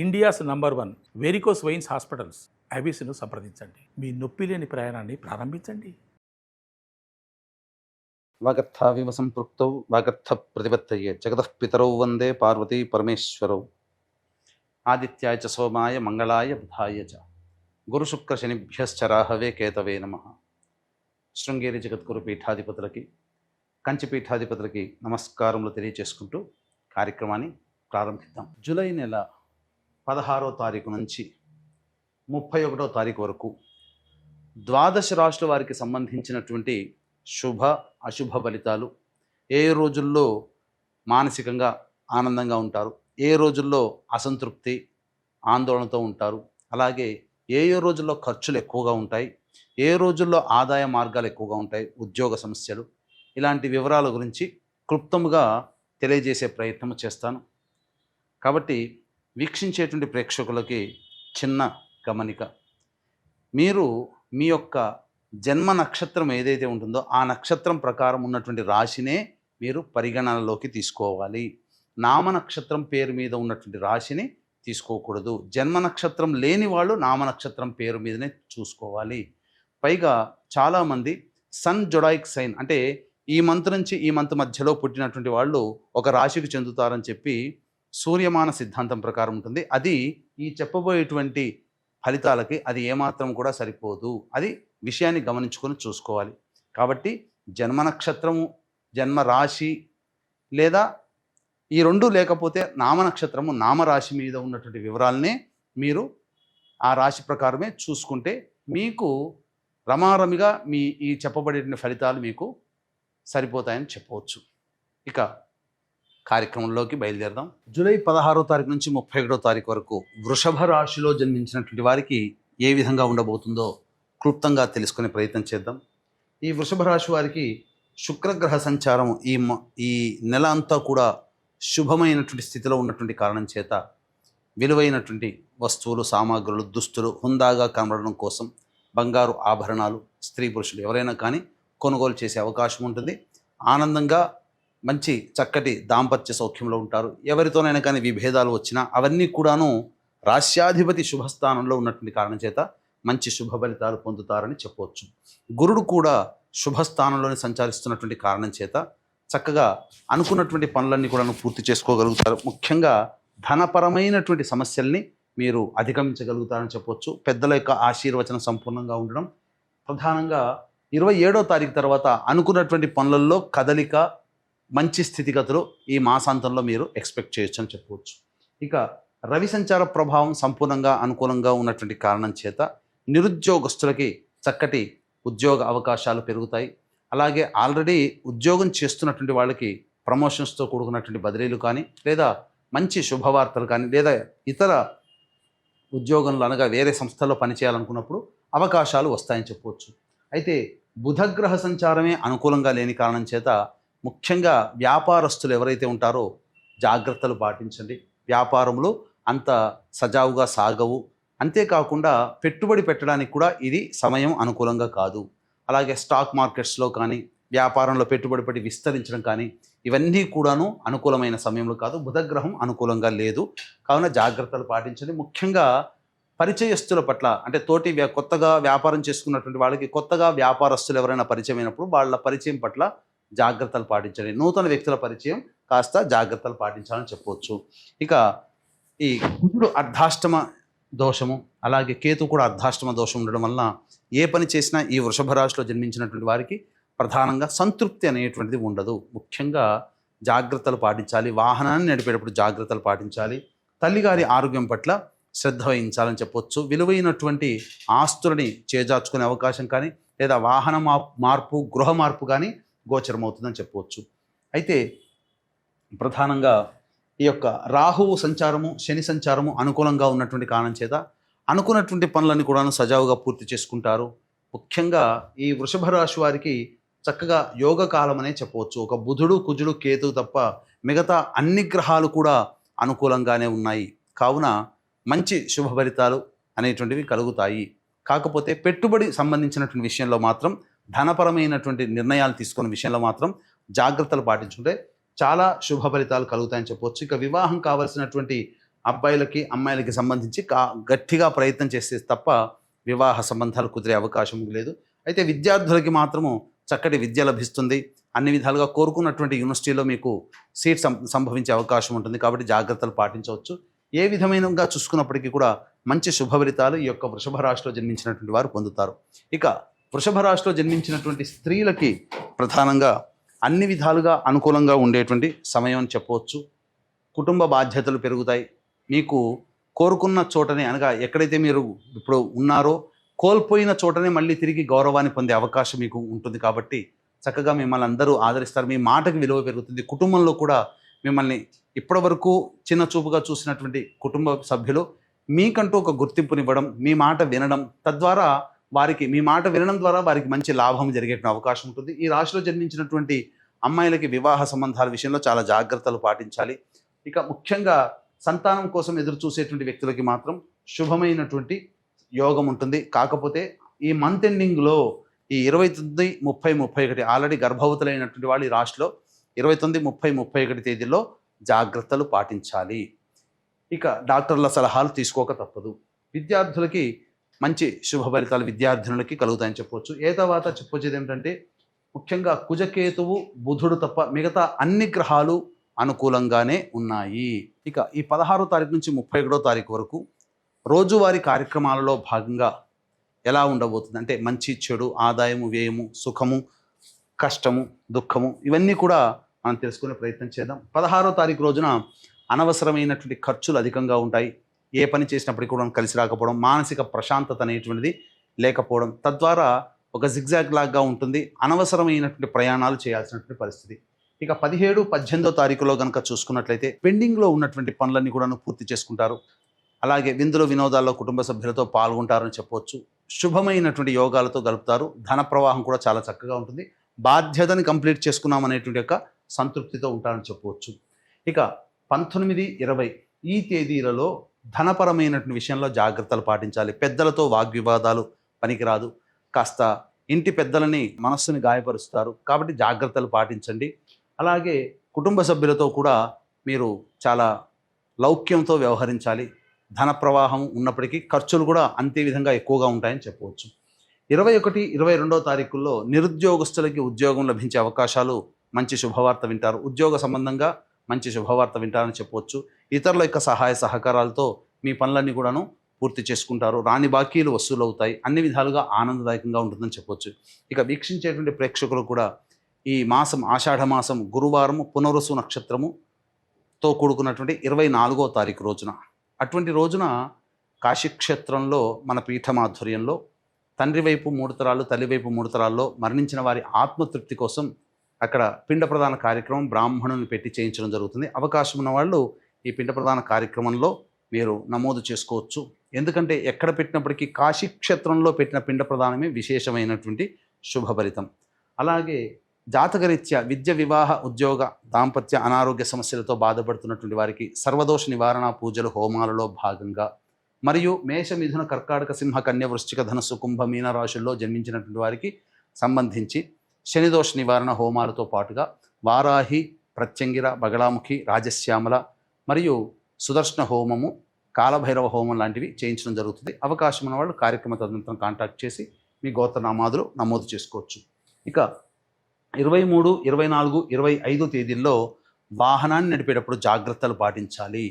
India's number 1 varicose veins hospitals ఐబీసీను సంప్రదించండి. మీ నొప్పి లేని ప్రయాణాన్ని ప్రారంభించండి. వాగర్థావివ సంపృక్తౌ వాగర్థ ప్రతిపత్తయే జగతః పితరౌ వందే పార్వతీ పరమేశ్వరౌ. ఆదిత్యాయ చ సోమాయ మంగళాయ బుధాయ చ గురుశుక్ర శనిభ్యశ్చ రాహవే కేతవే నమః. శృంగేరి జగద్గురు పీఠాధిపతులకి, కంచి పీఠాధిపతులకి నమస్కారములు తెలియచేసుకుంటూ కార్యక్రమాన్ని ప్రారంభిద్దాం. జూలై నెల 16వ తారీఖు నుంచి 31వ తారీఖు వరకు ద్వాదశ రాశుల వారికి సంబంధించినటువంటి శుభ అశుభ ఫలితాలు, ఏ రోజుల్లో మానసికంగా ఆనందంగా ఉంటారు, ఏ రోజుల్లో అసంతృప్తి ఆందోళనతో ఉంటారు, అలాగే ఏ రోజుల్లో ఖర్చులు ఎక్కువగా ఉంటాయి, ఏ రోజుల్లో ఆదాయ మార్గాలు ఎక్కువగా ఉంటాయి, ఉద్యోగ సమస్యలు, ఇలాంటి వివరాల గురించి క్లుప్తంగా తెలియజేసే ప్రయత్నం చేస్తాను. కాబట్టి వీక్షించేటువంటి ప్రేక్షకులకి చిన్న గమనిక, మీరు మీ యొక్క జన్మ నక్షత్రం ఏదైతే ఉంటుందో ఆ నక్షత్రం ప్రకారం ఉన్నటువంటి రాశినే మీరు పరిగణనలోకి తీసుకోవాలి. నామ నక్షత్రం పేరు మీద ఉన్నటువంటి రాశిని తీసుకోకూడదు. జన్మ నక్షత్రం లేని వాళ్ళు నామ నక్షత్రం పేరు మీదనే చూసుకోవాలి. పైగా చాలామంది సన్ జొడాయిక్ సైన్ అంటే ఈ మంత్ నుంచి ఈ మంత్ మధ్యలో పుట్టినటువంటి వాళ్ళు ఒక రాశికి చెందుతారని చెప్పి సూర్యమాన సిద్ధాంతం ప్రకారం ఉంటుంది. అది ఈ చెప్పబోయేటువంటి ఫలితాలకి అది ఏమాత్రం కూడా సరిపోదు. అది విషయాన్ని గమనించుకొని చూసుకోవాలి. కాబట్టి జన్మ నక్షత్రము, జన్మ రాశి లేదా ఈ రెండు లేకపోతే నామ నక్షత్రము, నామరాశి మీద ఉన్నటువంటి వివరాలనే మీరు ఆ రాశి ప్రకారమే చూసుకుంటే మీకు రమారమిగా మీ ఈ చెప్పబడే ఫలితాలు మీకు సరిపోతాయని చెప్పవచ్చు. ఇక కార్యక్రమంలోకి బయలుదేరదాం. జూలై 16వ తారీఖు నుంచి 31వ తారీఖు వరకు వృషభ రాశిలో జన్మించినటువంటి వారికి ఏ విధంగా ఉండబోతుందో క్లుప్తంగా తెలుసుకునే ప్రయత్నం చేద్దాం. ఈ వృషభ రాశి వారికి శుక్రగ్రహ సంచారం ఈ నెల అంతా కూడా శుభమైనటువంటి స్థితిలో ఉన్నటువంటి కారణం చేత విలువైనటువంటి వస్తువులు, సామాగ్రులు, దుస్తులు హుందాగా కనబడడం కోసం బంగారు ఆభరణాలు స్త్రీ పురుషులు ఎవరైనా కానీ కొనుగోలు చేసే అవకాశం ఉంటుంది. ఆనందంగా మంచి చక్కటి దాంపత్య సౌఖ్యంలో ఉంటారు. ఎవరితోనైనా కానీ విభేదాలు వచ్చినా అవన్నీ కూడాను రాశ్యాధిపతి శుభస్థానంలో ఉన్నటువంటి కారణం చేత మంచి శుభ ఫలితాలు పొందుతారని చెప్పవచ్చు. గురుడు కూడా శుభస్థానంలోనే సంచరిస్తున్నటువంటి కారణం చేత చక్కగా అనుకున్నటువంటి పనులన్నీ కూడా పూర్తి చేసుకోగలుగుతారు. ముఖ్యంగా ధనపరమైనటువంటి సమస్యల్ని మీరు అధిగమించగలుగుతారని చెప్పవచ్చు. పెద్దల యొక్క ఆశీర్వచనం సంపూర్ణంగా ఉండడం, ప్రధానంగా 27వ తారీఖు తర్వాత అనుకున్నటువంటి పనులలో కదలిక, మంచి స్థితిగతులు ఈ మాసాంతంలో మీరు ఎక్స్పెక్ట్ చేయొచ్చు అని చెప్పవచ్చు. ఇక రవి సంచార ప్రభావం సంపూర్ణంగా అనుకూలంగా ఉన్నటువంటి కారణం చేత నిరుద్యోగస్తులకి చక్కటి ఉద్యోగ అవకాశాలు పెరుగుతాయి. అలాగే ఆల్రెడీ ఉద్యోగం చేస్తున్నటువంటి వాళ్ళకి ప్రమోషన్స్తో కూడుకున్నటువంటి బదిలీలు కానీ, లేదా మంచి శుభవార్తలు కానీ, లేదా ఇతర ఉద్యోగంలో అనగా వేరే సంస్థల్లో పనిచేయాలనుకున్నప్పుడు అవకాశాలు వస్తాయని చెప్పవచ్చు. అయితే బుధగ్రహ సంచారమే అనుకూలంగా లేని కారణం చేత ముఖ్యంగా వ్యాపారస్తులు ఎవరైతే ఉంటారో జాగ్రత్తలు పాటించండి. వ్యాపారములు అంత సజావుగా సాగవు. అంతేకాకుండా పెట్టుబడి పెట్టడానికి కూడా ఇది సమయం అనుకూలంగా కాదు. అలాగే స్టాక్ మార్కెట్స్లో కానీ, వ్యాపారంలో పెట్టుబడి పెట్టి విస్తరించడం కానీ ఇవన్నీ కూడాను అనుకూలమైన సమయంలో కాదు. బుధగ్రహం అనుకూలంగా లేదు. కావున జాగ్రత్తలు పాటించండి. ముఖ్యంగా పరిచయస్తుల పట్ల అంటే కొత్తగా వ్యాపారం చేసుకున్నటువంటి వాళ్ళకి కొత్తగా వ్యాపారస్తులు ఎవరైనా పరిచయం అయినప్పుడు వాళ్ళ పరిచయం పట్ల జాగ్రత్తలు పాటించండి. నూతన వ్యక్తుల పరిచయం కాస్త జాగ్రత్తలు పాటించాలని చెప్పవచ్చు. ఇక ఈ కుజుడు అర్ధాష్టమ దోషము, అలాగే కేతు కూడా అర్ధాష్టమ దోషం ఉండడం వలన ఏ పని చేసినా ఈ వృషభ రాశిలో జన్మించినటువంటి వారికి ప్రధానంగా సంతృప్తి అనేటువంటిది ఉండదు. ముఖ్యంగా జాగ్రత్తలు పాటించాలి. వాహనాన్ని నడిపేటప్పుడు జాగ్రత్తలు పాటించాలి. తల్లిగారి ఆరోగ్యం పట్ల శ్రద్ధ వహించాలని చెప్పవచ్చు. విలువైనటువంటి ఆస్తులని చేజార్చుకునే అవకాశం కానీ, లేదా వాహన మార్పు, గృహ మార్పు కానీ గోచరమవుతుందని చెప్పవచ్చు. అయితే ప్రధానంగా ఈ యొక్క రాహువు సంచారము, శని సంచారము అనుకూలంగా ఉన్నటువంటి కారణం చేత అనుకున్నటువంటి పనులన్నీ కూడా సజావుగా పూర్తి చేసుకుంటారు. ముఖ్యంగా ఈ వృషభ రాశి వారికి చక్కగా యోగ కాలం అనే చెప్పవచ్చు. ఒక బుధుడు, కుజుడు, కేతు తప్ప మిగతా అన్ని గ్రహాలు కూడా అనుకూలంగానే ఉన్నాయి. కావున మంచి శుభ ఫలితాలు అనేటువంటివి కలుగుతాయి. కాకపోతే పెట్టుబడి సంబంధించినటువంటి విషయంలో మాత్రం, ధనపరమైనటువంటి నిర్ణయాలు తీసుకునే విషయంలో మాత్రం జాగ్రత్తలు పాటించుకుంటే చాలా శుభ ఫలితాలు కలుగుతాయని చెప్పవచ్చు. ఇక వివాహం కావలసినటువంటి అబ్బాయిలకి అమ్మాయిలకి సంబంధించి గట్టిగా ప్రయత్నం చేస్తే తప్ప వివాహ సంబంధాలు కుదిరే అవకాశం లేదు. అయితే విద్యార్థులకి మాత్రము చక్కటి విద్య లభిస్తుంది. అన్ని విధాలుగా కోరుకున్నటువంటి యూనివర్సిటీలో మీకు సీట్ సంభవించే అవకాశం ఉంటుంది. కాబట్టి జాగ్రత్తలు పాటించవచ్చు. ఏ విధమైనగా చూసుకున్నప్పటికీ కూడా మంచి శుభ ఫలితాలు ఈ యొక్క వృషభ రాశిలో జన్మించినటువంటి వారు పొందుతారు. ఇక వృషభ రాశిలో జన్మించినటువంటి స్త్రీలకి ప్రధానంగా అన్ని విధాలుగా అనుకూలంగా ఉండేటువంటి సమయం అని చెప్పవచ్చు. కుటుంబ బాధ్యతలు పెరుగుతాయి. మీకు కోరుకున్న చోటనే, అనగా ఎక్కడైతే మీరు ఇప్పుడు ఉన్నారో కోల్పోయిన చోటనే మళ్ళీ తిరిగి గౌరవాన్ని పొందే అవకాశం మీకు ఉంటుంది. కాబట్టి చక్కగా మిమ్మల్ని అందరూ ఆదరిస్తారు. మీ మాటకి విలువ పెరుగుతుంది. కుటుంబంలో కూడా మిమ్మల్ని ఇప్పటివరకు చిన్న చూపుగా చూసినటువంటి కుటుంబ సభ్యులు మీకంటూ ఒక గుర్తింపునివ్వడం, మీ మాట వినడం, తద్వారా వారికి మీ మాట వినడం ద్వారా వారికి మంచి లాభం జరిగే అవకాశం ఉంటుంది. ఈ రాశిలో జన్మించినటువంటి అమ్మాయిలకి వివాహ సంబంధాల విషయంలో చాలా జాగ్రత్తలు పాటించాలి. ఇక ముఖ్యంగా సంతానం కోసం ఎదురు చూసేటువంటి వ్యక్తులకి మాత్రం శుభమైనటువంటి యోగం ఉంటుంది. కాకపోతే ఈ మంత్ ఎండింగ్లో ఈ 29, 30, 31 ఆల్రెడీ గర్భవతులైనటువంటి వాళ్ళు ఈ రాశిలో 29, 30, 31 తేదీల్లో జాగ్రత్తలు పాటించాలి. ఇక డాక్టర్ల సలహాలు తీసుకోక తప్పదు. విద్యార్థులకి మంచి శుభ ఫలితాలు విద్యార్థినులకి కలుగుతాయని చెప్పవచ్చు. తర్వాత చెప్పొచ్చేది ఏమిటంటే ముఖ్యంగా కుజకేతువు, బుధుడు తప్ప మిగతా అన్ని గ్రహాలు అనుకూలంగానే ఉన్నాయి. ఇక ఈ 16వ తారీఖు నుంచి 31వ తారీఖు వరకు రోజువారీ కార్యక్రమాలలో భాగంగా ఎలా ఉండబోతుంది అంటే మంచి చెడు, ఆదాయము, వ్యయము, సుఖము, కష్టము, దుఃఖము ఇవన్నీ కూడా మనం తెలుసుకునే ప్రయత్నం చేద్దాం. 16వ తారీఖు రోజున అనవసరమైనటువంటి ఖర్చులు అధికంగా ఉంటాయి. ఏ పని చేసినప్పటికీ కూడా కలిసి రాకపోవడం, మానసిక ప్రశాంతత అనేటువంటిది లేకపోవడం, తద్వారా ఒక జిగ్జాగ్ లాగా ఉంటుంది. అనవసరమైనటువంటి ప్రయాణాలు చేయాల్సినటువంటి పరిస్థితి. ఇక 17, 18వ తారీఖులో కనుక చూసుకున్నట్లయితే పెండింగ్లో ఉన్నటువంటి పనులన్నీ కూడా పూర్తి చేసుకుంటారు. అలాగే విందులు వినోదాల్లో కుటుంబ సభ్యులతో పాల్గొంటారని చెప్పవచ్చు. శుభమైనటువంటి యోగాలతో గలుపుతారు. ధన ప్రవాహం కూడా చాలా చక్కగా ఉంటుంది. బాధ్యతని కంప్లీట్ చేసుకున్నాం అనేటువంటి యొక్క సంతృప్తితో ఉంటారని చెప్పవచ్చు. ఇక 19, 20 ఈ తేదీలలో ధనపరమైనటువంటి విషయంలో జాగ్రత్తలు పాటించాలి. పెద్దలతో వాగ్వివాదాలు పనికిరాదు. కాస్త ఇంటి పెద్దలని మనస్సుని గాయపరుస్తారు. కాబట్టి జాగ్రత్తలు పాటించండి. అలాగే కుటుంబ సభ్యులతో కూడా మీరు చాలా లౌక్యంతో వ్యవహరించాలి. ధన ప్రవాహం ఉన్నప్పటికీ ఖర్చులు కూడా అంతే విధంగా ఎక్కువగా ఉంటాయని చెప్పవచ్చు. 21, 22వ తారీఖుల్లో నిరుద్యోగస్తులకి ఉద్యోగం లభించే అవకాశాలు, మంచి శుభవార్త వింటారు. ఉద్యోగ సంబంధంగా మంచి శుభవార్త వింటారని చెప్పవచ్చు. ఇతరుల యొక్క సహాయ సహకారాలతో మీ పనులన్నీ కూడాను పూర్తి చేసుకుంటారు. రాని బాకీలు వసూలు అవుతాయి. అన్ని విధాలుగా ఆనందదాయకంగా ఉంటుందని చెప్పవచ్చు. ఇక వీక్షించేటువంటి ప్రేక్షకులు కూడా ఈ మాసం ఆషాఢ మాసం గురువారం పునరుసు నక్షత్రముతో కూడుకున్నటువంటి 24వ తారీఖు రోజున, అటువంటి రోజున కాశీక్షేత్రంలో మన పీఠమాధుర్యంలో తండ్రి వైపు 3 తరాలు, తల్లి వైపు 3 తరాల్లో మరణించిన వారి ఆత్మతృప్తి కోసం అక్కడ పిండ ప్రదాన కార్యక్రమం బ్రాహ్మణుని పెట్టి చేయించడం జరుగుతుంది. అవకాశం ఉన్న వాళ్ళు ఈ పిండ ప్రదాన కార్యక్రమంలో మీరు నమోదు చేసుకోవచ్చు. ఎందుకంటే ఎక్కడ పెట్టినప్పటికీ కాశీక్షేత్రంలో పెట్టిన పిండ ప్రదానమే విశేషమైనటువంటి శుభభరితం. అలాగే జాతకరీత్యా విద్య, వివాహ, ఉద్యోగ, దాంపత్య, అనారోగ్య సమస్యలతో బాధపడుతున్నటువంటి వారికి సర్వదోష నివారణ పూజలు హోమాలలో భాగంగా, మరియు మేష, మిథున, కర్కాటక, సింహ, కన్య, వృశ్చిక, ధనుస్సు, కుంభ, మీన రాశుల్లో జన్మించినటువంటి వారికి సంబంధించి శనిదోష నివారణ హోమాలతో పాటుగా వారాహి, ప్రత్యంగిర, బగళాముఖి, రాజశ్యామల మరియు సుదర్శన హోమము, కాలభైరవ హోమం లాంటివి చేయించడం జరుగుతుంది. అవకాశం ఉన్న వాళ్ళు కార్యక్రమ తదనంతరం కాంటాక్ట్ చేసి మీ గోత్రనామాదులు నమోదు చేసుకోవచ్చు. ఇక 23, 24, 25 తేదీల్లో వాహనాన్ని నడిపేటప్పుడు జాగ్రత్తలు పాటించాలి.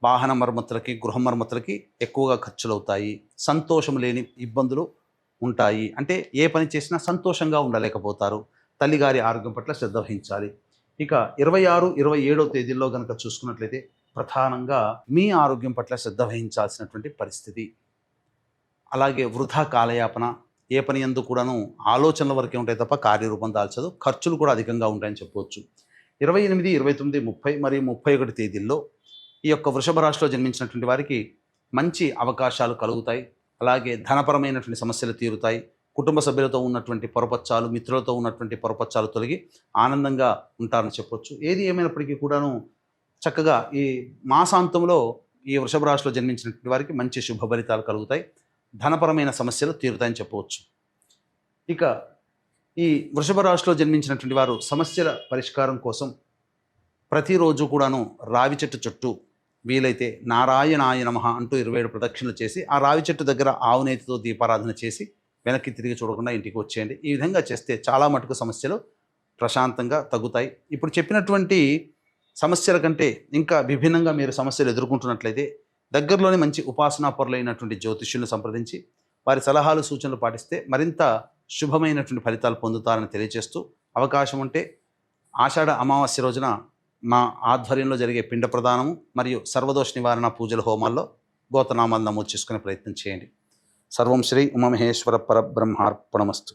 వాహన మరమ్మతులకి, గృహ మరమ్మతులకి ఎక్కువగా ఖర్చులు అవుతాయి. సంతోషం లేని ఇబ్బందులు ఉంటాయి. అంటే ఏ పని చేసినా సంతోషంగా ఉండలేకపోతారు. తల్లిగారి ఆరోగ్యం పట్ల శ్రద్ధ వహించాలి. ఇక 26, 27వ తేదీల్లో కనుక చూసుకున్నట్లయితే ప్రధానంగా మీ ఆరోగ్యం పట్ల శ్రద్ధ వహించాల్సినటువంటి పరిస్థితి. అలాగే వృధా కాలయాపన, ఏ పని యందు కూడాను ఆలోచనల వరకే ఉంటాయి తప్ప కార్యరూపం దాల్చదు. ఖర్చులు కూడా అధికంగా ఉంటాయని చెప్పవచ్చు. 28, 29, 30 మరియు 31 తేదీల్లో ఈ యొక్క వృషభ రాశిలో జన్మించినటువంటి వారికి మంచి అవకాశాలు కలుగుతాయి. అలాగే ధనపరమైనటువంటి సమస్యలు తీరుతాయి. కుటుంబ సభ్యులతో ఉన్నటువంటి పొరపచ్చాలు, మిత్రులతో ఉన్నటువంటి పొరపచ్చాలు తొలగి ఆనందంగా ఉంటారని చెప్పొచ్చు. ఏది ఏమైనప్పటికీ కూడాను చక్కగా ఈ మాసాంతంలో ఈ వృషభ రాశిలో జన్మించినటువంటి వారికి మంచి శుభ ఫలితాలు కలుగుతాయి. ధనపరమైన సమస్యలు తీరుతాయని చెప్పవచ్చు. ఇక ఈ వృషభ రాశిలో జన్మించినటువంటి వారు సమస్యల పరిష్కారం కోసం ప్రతిరోజు కూడాను రావి చెట్టు చుట్టూ వీలైతే నారాయణాయ నమః అంటూ 27 ప్రదక్షిణలు చేసి ఆ రావి చెట్టు దగ్గర ఆవు నేతితో దీపారాధన చేసి వెనక్కి తిరిగి చూడకుండా ఇంటికి వచ్చేయండి. ఈ విధంగా చేస్తే చాలా మటుకు సమస్యలు ప్రశాంతంగా తగ్గుతాయి. ఇప్పుడు చెప్పినటువంటి సమస్యల కంటే ఇంకా విభిన్నంగా మీరు సమస్యలు ఎదుర్కొంటున్నట్లయితే దగ్గరలోని మంచి ఉపాసనా పరులైనటువంటి జ్యోతిష్యులను సంప్రదించి వారి సలహాలు సూచనలు పాటిస్తే మరింత శుభమైనటువంటి ఫలితాలు పొందుతారని తెలియజేస్తూ, అవకాశం ఉంటే ఆషాఢ అమావాస్య రోజున మా ఆధ్వర్యంలో జరిగే పిండ ప్రదానము మరియు సర్వదోష నివారణ పూజల హోమాల్లో గోతనామాలు నమోదు చేసుకునే ప్రయత్నం చేయండి. సర్వం శ్రీ ఉమామహేశ్వర పరబ్రహ్మార్పణమస్తు.